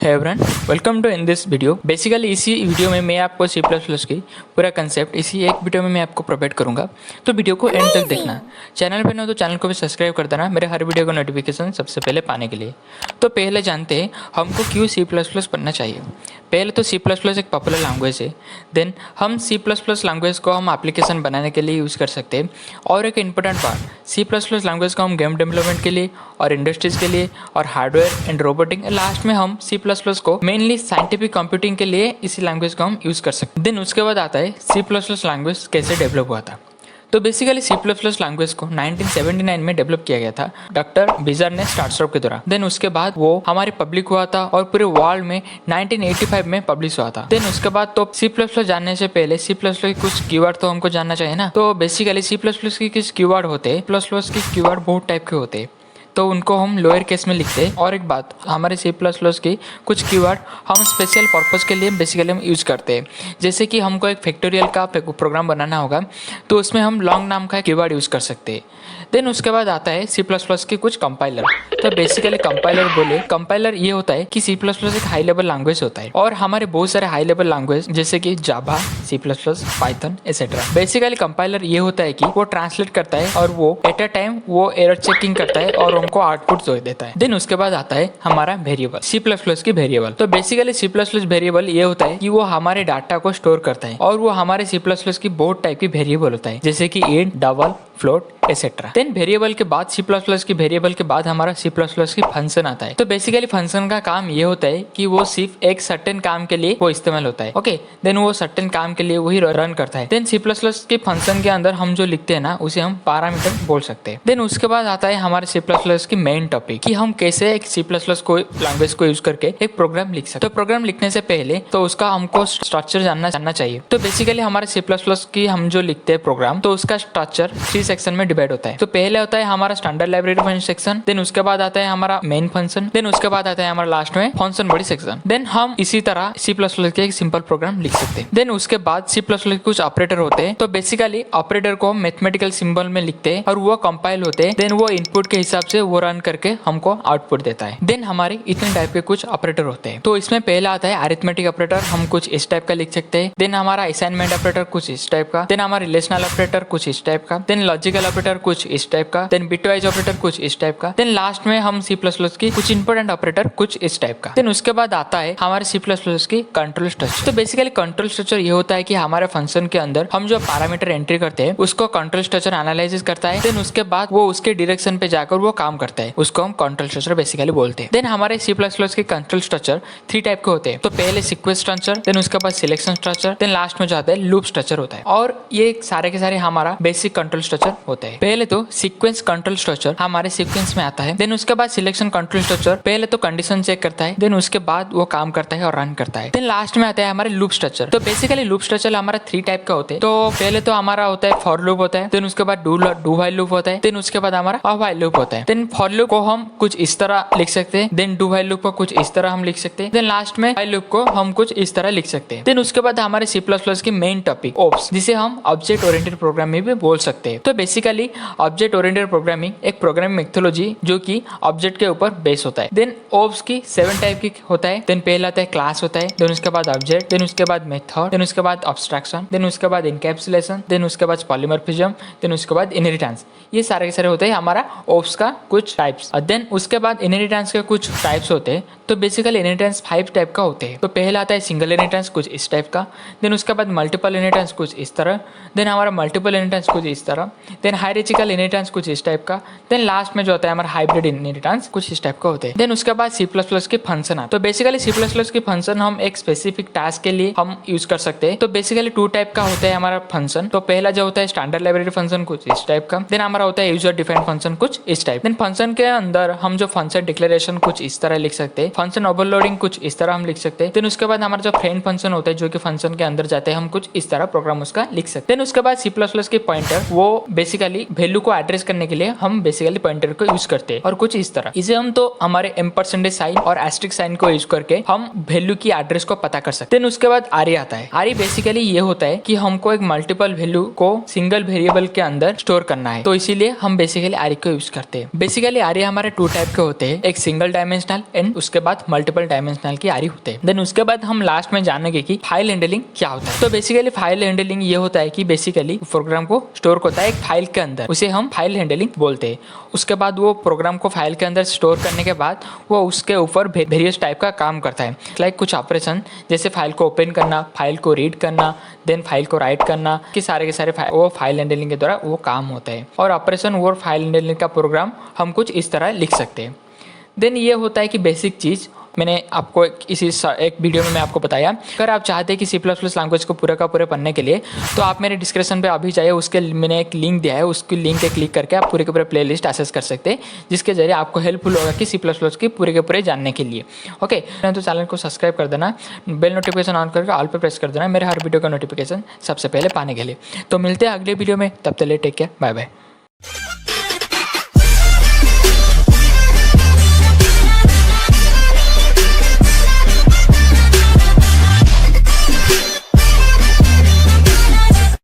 है everyone, welcome to in this video. Basically इसी video में मैं आपको सी प्लस प्लस की पूरा कंसेप्ट इसी एक वीडियो में मैं आपको प्रोवाइड करूंगा, तो वीडियो को एंड तक देखना। चैनल पे न हो तो चैनल को भी सब्सक्राइब कर देना मेरे हर वीडियो का नोटिफिकेशन सबसे पहले पाने के लिए। तो पहले जानते हैं हमको क्यों सी प्लस प्लस पढ़ना चाहिए। पहले तो सी प्लस प्लस एक पॉपुलर लैंग्वेज है। देन हम सी प्लस प्लस लैंग्वेज को हम एप्लीकेशन बनाने के लिए यूज़ कर सकते हैं। और एक important part, C plus plus language को हम गेम डेवलपमेंट के लिए और इंडस्ट्रीज़ के लिए और हार्डवेयर एंड रोबोटिक, लास्ट में हम सी प्लस प्लस को मेनली साइंटिफिक कंप्यूटिंग के लिए इसी लैंग्वेज को हम यूज़ कर सकते हैं। देन उसके बाद आता है सी प्लस प्लस लैंग्वेज कैसे डेवलप हुआ था। तो basically C plus plus language को 1979 में डेवलप किया गया था डॉक्टर बीजर ने स्टार्टअप के द्वारा। देन उसके बाद वो हमारे पब्लिक हुआ था और पूरे वर्ल्ड में 1985 में पब्लिश हुआ था। देन उसके बाद तो सी प्लस प्लस जानने से पहले सी प्लस प्लस के कुछ कीवर्ड तो हमको जानना चाहिए ना। तो बेसिकली सी प्लस प्लस के किस कीवर्ड होते हैं, प्लस प्लस के कीवर्ड बहुत टाइप के होते हैं, तो उनको हम लोअर केस में लिखते हैं। और एक बात, हमारे सी प्लस प्लस की कुछ कीवर्ड हम स्पेशल पर्पस के लिए बेसिकली हम यूज़ करते हैं। जैसे कि हमको एक फैक्टोरियल का प्रोग्राम बनाना होगा तो उसमें हम लॉन्ग नाम का कीवर्ड यूज़ कर सकते हैं। देन उसके बाद आता है सी प्लस प्लस के कुछ कंपाइलर। तो बेसिकली कंपाइलर बोले, कंपाइलर ये होता है कि सी प्लस प्लस एक हाई लेवल लैंग्वेज होता है और हमारे बहुत सारे हाई लेवल लैंग्वेज जैसे कि Java, C plus plus, Python etcetera. Basically compiler ये होता है कि वो ट्रांसलेट करता है और वो एट अ टाइम वो एरर चेकिंग करता है और हमको आउटपुट दे देता है। देन उसके बाद आता है हमारा वेरिएबल, सी प्लस प्लस की वेरिएबल। तो basically C plus plus variable ये होता है कि वो हमारे डाटा को स्टोर करता है और वो हमारे सी प्लस प्लस की बहुत टाइप की वेरिएबल होता है जैसे कि int, double, float etcetera. Then variable के बाद सी प्लस प्लस की वेरिएबल के बाद हमारा सी प्लस प्लस की फंक्शन आता है। तो बेसिकली फंक्शन का काम ये होता है कि वो सिर्फ एक सर्टेन काम के लिए वो इस्तेमाल होता है। ओके, देन वो सर्टेन काम के लिए वही रन करता है। देन सी प्लस प्लस के फंक्शन के अंदर हम जो लिखते हैं ना उसे हम पैरामीटर बोल सकते हैं। देन उसके बाद आता है हमारे सी प्लस प्लस की मेन टॉपिक कि हम कैसे एक सी प्लस प्लस को लैंग्वेज को यूज करके एक प्रोग्राम लिख सकते हैं। तो प्रोग्राम लिखने से पहले तो उसका हमको स्ट्रक्चर जानना चाहिए। तो बेसिकली हमारे सी प्लस प्लस की हम जो लिखते हैं प्रोग्राम, तो उसका स्ट्रक्चर 3 सेक्शन में डिवाइड होता है। तो पहले होता है हमारा standard library function section, then उसके बाद आता है हमारा मेन फंक्शन, देन उसके बाद आता है हमारा लास्ट में फंक्शन बॉडी सेक्शन। देन हम इसी तरह सी प्लस प्लस के एक सिंपल प्रोग्राम लिख सकते हैं। देन उसके बाद सी प्लस प्लस कुछ ऑपरेटर होते हैं। तो बेसिकली ऑपरेटर को हम मैथमेटिकल सिंबल में लिखते हैं और वो कंपाइल होते हैं। देन वो इनपुट के हिसाब से वो रन करके हमको आउटपुट देता है। देन हमारे इतने टाइप के कुछ ऑपरेटर होते हैं। तो इसमें पहला आता है अरिथमेटिक ऑपरेटर, हम कुछ इस टाइप का लिख सकते हैं। देन हमारा असाइनमेंट ऑपरेटर कुछ इस टाइप का, देन हमारा रिलेशनल ऑपरेटर कुछ इस टाइप का, देन लॉजिकल ऑपरेटर कुछ इस टाइप का, देन बिटवाइज ऑपरेटर कुछ इस टाइप का, देन लास्ट में हम सी प्लस प्लस की कुछ इंपॉर्टेंट ऑपरेटर कुछ इस टाइप का। देन उसके बाद आता है हमारे सी प्लस प्लस की कंट्रोल स्ट्रक्चर। तो बेसिकली कंट्रोल स्ट्रक्चर ये होता है कि हमारे फंक्शन के अंदर हम जो पैरामीटर एंट्री करते हैं उसको कंट्रोल स्ट्रक्चर एनालाइज करता है। देन उसके बाद वो उसके डायरेक्शन पे जाकर वो काम करता है, उसको हम कंट्रोल स्ट्रक्चर बेसिकली बोलते हैं। देन हमारे सी प्लस प्लस के कंट्रोल स्ट्रक्चर 3 टाइप के होते हैं। तो पहले सीक्वेंस स्ट्रक्चर, देन उसके बाद सिलेक्शन स्ट्रक्चर, देन लास्ट में जाता है लूप स्ट्रक्चर होता है। और ये सारे के सारे हमारा बेसिक कंट्रोल स्ट्रक्चर होते हैं। पहले तो सीक्वेंस कंट्रोल स्ट्रक्चर हमारे सीक्वेंस में आता है। देन उसके बाद सिलेक्शन कंट्रोल स्ट्रक्चर पहले तो कंडीशन चेक करता है, देन उसके बाद वो काम करता है और रन करता है। देन लास्ट में आता है हमारे लूप स्ट्रक्चर। तो बेसिकली लूप स्ट्रक्चर हमारा 3 टाइप का होते हैं। तो पहले तो हमारा होता है फॉर लूप होता है, देन उसके बाद डू व्हाइल लूप होता है, देन उसके बाद हमारा व्हाइल लूप होता है। देन फॉर लूप को हम कुछ इस तरह लिख सकते हैं, देन डू व्हाइल लूप को कुछ इस तरह हम लिख सकते हैं, देन लास्ट में व्हाइल लूप को हम कुछ इस तरह लिख सकते हैं। देन उसके बाद हमारे सी प्लस प्लस की मेन टॉपिक ओप्स, जिसे हम ऑब्जेक्ट ओरिएंटेड प्रोग्रामिंग भी बोल सकते हैं। तो बेसिकली ऑब्जेक्ट ओरिएंटेड प्रोग्रामिंग एक प्रोग्रामिंग मेथोडोलॉजी जो कि ऑब्जेक्ट के ऊपर बेस होता है। देन ओप्स की 7 टाइप की होता है। देन पहला आता है क्लास होता है, देन उसके बाद ऑब्जेक्ट, देन उसके बाद मेथड, देन उसके बाद अब्स्ट्रैक्शन, देन उसके बाद इनकैप्सुलेशन, देन उसके बाद पॉलीमॉर्फिज्म, देन उसके बाद इनहेरिटेंस। ये सारे के सारे होते हैं हमारा ओप्स का कुछ टाइप्स। देन उसके बाद इनहेरिटेंस के कुछ टाइप्स होते हैं। तो बेसिकली इनहेरिटेंस 5 टाइप का होते हैं। तो पहला आता है सिंगल इनहेरिटेंस कुछ इस टाइप का, देन उसके बाद मल्टीपल इनहेरिटेंस कुछ इस तरह, देन हमारा मल्टीपल इनहेरिटेंस कुछ इस तरह, देन हायरार्चिकल इनहेरिटेंस कुछ इस टाइप का, देन लास्ट में जो होता है हमारा हाइब्रिड इनहेरिटेंस कुछ इस टाइप का होते हैं। देन उसके बाद सी प्लस प्लस के फंक्शन आते हैं। तो बेसिकली सी प्लस प्लस के फंक्शन हम एक स्पेसिफिक टास्क के लिए हम यूज कर सकते हैं। तो बेसिकली 2 टाइप का होता है हमारा फंक्शन। तो पहला जो होता है स्टैंडर्ड लाइब्रेरी फंक्शन कुछ इस टाइप का, देन हमारा होता है यूजर डिफाइंड फंक्शन कुछ इस टाइप। देन फंक्शन के अंदर हम जो फंक्शन डिक्लेरेशन कुछ इस तरह लिख सकते हैं, फंक्शन ओवरलोडिंग कुछ इस तरह हम लिख सकते हैं। देन उसके बाद हमारा जो फ्रेंड फंक्शन होता है जो कि फंक्शन के अंदर जाते हैं, हम कुछ इस तरह प्रोग्राम उसका लिख सकते हैं। देन उसके बाद सी प्लस प्लस के पॉइंटर वो बेसिकली बेसिकली वैल्यू को एड्रेस करने के लिए हम बेसिकली पॉइंटर को यूज करते हैं और कुछ इस तरह। इसे हम तो हमारे एम्परसेंटेज साइन और एस्ट्रिक साइन को यूज करके हम वैल्यू की एड्रेस को पता कर सकते हैं। उसके बाद आरी आता है। आरी बेसिकली ये होता है कि हमको एक मल्टीपल वैल्यू को सिंगल वेरिएबल के अंदर स्टोर करना है, तो इसीलिए हम बेसिकली आरी को यूज करते हैं। बेसिकली आरी हमारे 2 टाइप के होते हैं, एक सिंगल डायमेंशनल एंड उसके बाद मल्टीपल डायमेंशनल की आरी होते हैं। देन उसके बाद हम लास्ट में जानेंगे कि फाइल हैंडलिंग क्या होता है। तो बेसिकली फाइल हैंडलिंग ये होता है कि बेसिकली प्रोग्राम को स्टोर होता है एक फाइल के अंदर, उसे हम फाइल हैंडलिंग बोलते हैं। उसके बाद वो प्रोग्राम को फाइल के अंदर स्टोर करने के बाद वो उसके ऊपर वेरियस टाइप का काम करता है, लाइक कुछ ऑपरेशन जैसे फाइल को ओपन करना, फाइल को रीड करना, देन फाइल को राइट करना, कि सारे के सारे वो फाइल हैंडलिंग के द्वारा वो काम होता है। और ऑपरेशन और फाइल हैंडलिंग का प्रोग्राम हम कुछ इस तरह लिख सकते हैं। देन ये होता है कि बेसिक चीज़ मैंने आपको इसी एक वीडियो में मैं आपको बताया। अगर आप चाहते हैं कि C++ लैंग्वेज को पूरा का पूरा पढ़ने के लिए, तो आप मेरे डिस्क्रिप्शन पे अभी जाइए, उसके मैंने एक लिंक दिया है, उसकी लिंक पे क्लिक करके आप पूरे के पूरे प्लेलिस्ट एक्सेस कर सकते हैं, जिसके जरिए आपको हेल्पफुल होगा कि C++ की पूरे के पूरे जानने के लिए। ओके, तो चैनल को सब्सक्राइब कर देना, बेल नोटिफिकेशन ऑन करके ऑल पे प्रेस कर देना मेरे हर वीडियो का नोटिफिकेशन सबसे पहले पाने के लिए। तो मिलते हैं अगले वीडियो में, तब तक टेक केयर, बाय बाय।